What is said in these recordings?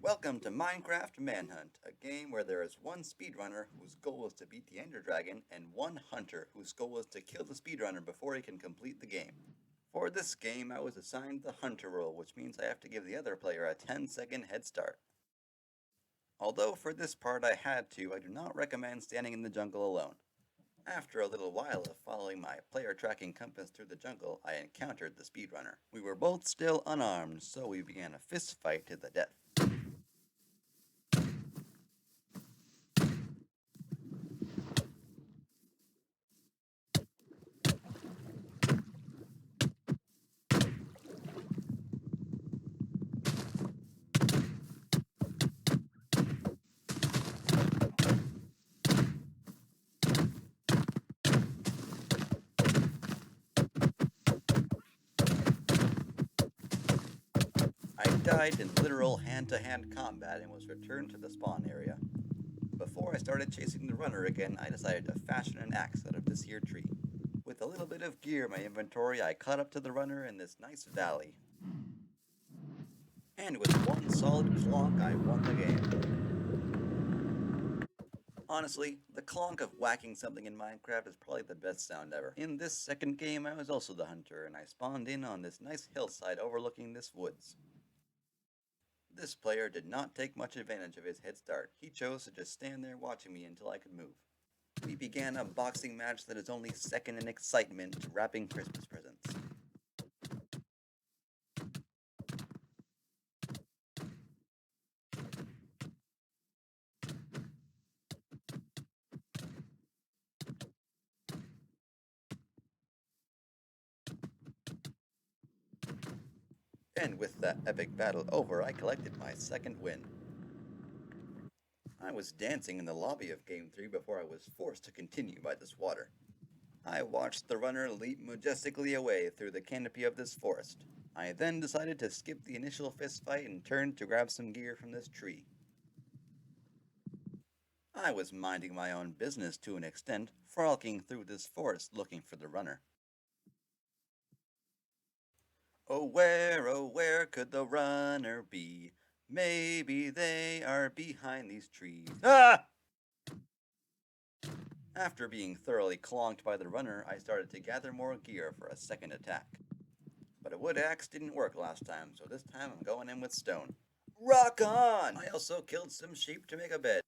Welcome to Minecraft Manhunt, a game where there is one speedrunner whose goal is to beat the Ender Dragon and one hunter whose goal is to kill the speedrunner before he can complete the game. For this game, I was assigned the hunter role, which means I have to give the other player a 10-second head start. Although for this part I had to, I do not recommend standing in the jungle alone. After a little while of following my player tracking compass through the jungle, I encountered the speedrunner. We were both still unarmed, so we began a fist fight to the death. I died in literal hand-to-hand combat and was returned to the spawn area. Before I started chasing the runner again, I decided to fashion an axe out of this here tree. With a little bit of gear in my inventory, I caught up to the runner in this nice valley. And with one solid clonk, I won the game. Honestly, the clonk of whacking something in Minecraft is probably the best sound ever. In this second game, I was also the hunter, and I spawned in on this nice hillside overlooking this woods. This player did not take much advantage of his head start. He chose to just stand there watching me until I could move. We began a boxing match that is only second in excitement to wrapping Christmas presents. And with that epic battle over, I collected my second win. I was dancing in the lobby of Game 3 before I was forced to continue by this water. I watched the runner leap majestically away through the canopy of this forest. I then decided to skip the initial fistfight and turned to grab some gear from this tree. I was minding my own business to an extent, frolicking through this forest looking for the runner. Oh where could the runner be? Maybe they are behind these trees. Ah! After being thoroughly clonked by the runner, I started to gather more gear for a second attack. But a wood axe didn't work last time, so this time I'm going in with stone. Rock on! I also killed some sheep to make a bed.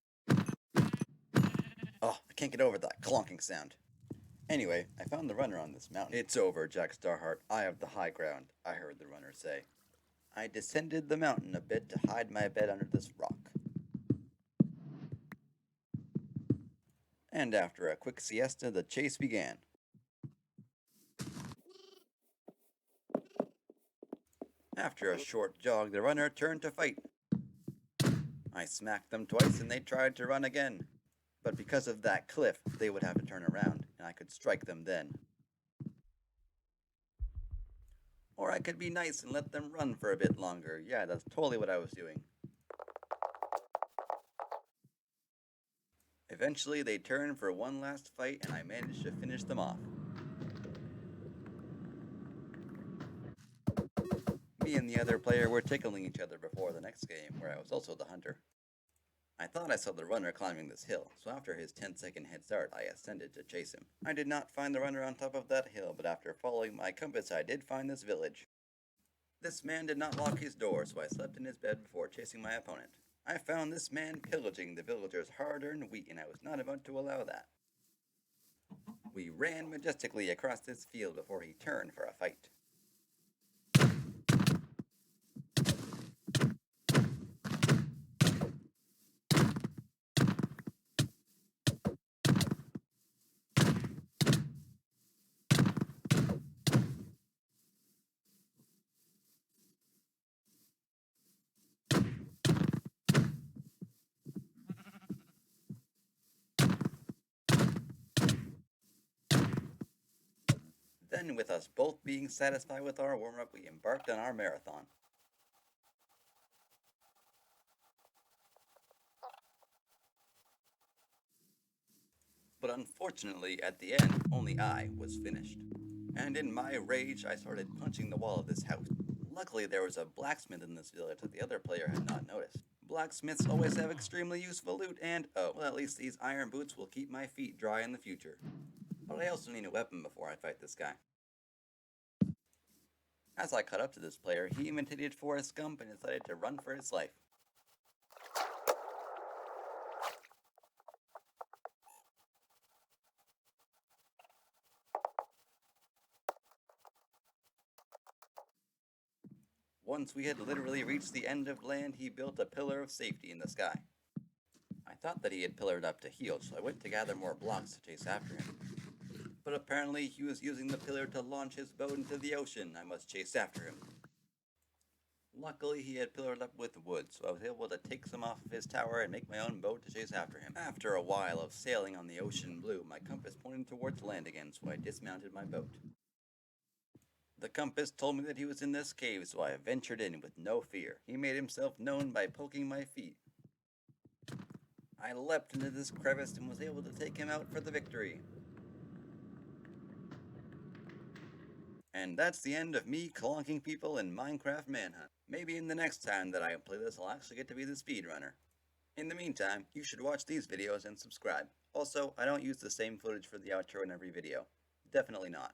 Oh, I can't get over that clonking sound. Anyway, I found the runner on this mountain. It's over, JackStarHeart. I have the high ground, I heard the runner say. I descended the mountain a bit to hide my bed under this rock. And after a quick siesta, the chase began. After a short jog, the runner turned to fight. I smacked them twice and they tried to run again. But because of that cliff, they would have to turn around, and I could strike them then. Or I could be nice and let them run for a bit longer. Yeah, that's totally what I was doing. Eventually, they turned for one last fight, and I managed to finish them off. Me and the other player were tickling each other before the next game, where I was also the hunter. I thought I saw the runner climbing this hill, so after his 10-second head start, I ascended to chase him. I did not find the runner on top of that hill, but after following my compass, I did find this village. This man did not lock his door, so I slept in his bed before chasing my opponent. I found this man pillaging the villagers' hard-earned wheat, and I was not about to allow that. We ran majestically across this field before he turned for a fight. Then, with us both being satisfied with our warm-up, we embarked on our marathon. But unfortunately, at the end, only I was finished. And in my rage, I started punching the wall of this house. Luckily, there was a blacksmith in this village that the other player had not noticed. Blacksmiths always have extremely useful loot, and oh, well, at least these iron boots will keep my feet dry in the future. But I also need a weapon before I fight this guy. As I caught up to this player, he imitated Forrest Gump and decided to run for his life. Once we had literally reached the end of land, he built a pillar of safety in the sky. I thought that he had pillared up to heal, so I went to gather more blocks to chase after him. But apparently he was using the pillar to launch his boat into the ocean. I must chase after him. Luckily, he had pillared up with wood, so I was able to take some off of his tower and make my own boat to chase after him. After a while of sailing on the ocean blue, my compass pointed towards land again, so I dismounted my boat. The compass told me that he was in this cave, so I ventured in with no fear. He made himself known by poking my feet. I leapt into this crevice and was able to take him out for the victory. And that's the end of me clonking people in Minecraft Manhunt. Maybe in the next time that I play this, I'll actually get to be the speedrunner. In the meantime, you should watch these videos and subscribe. Also, I don't use the same footage for the outro in every video. Definitely not.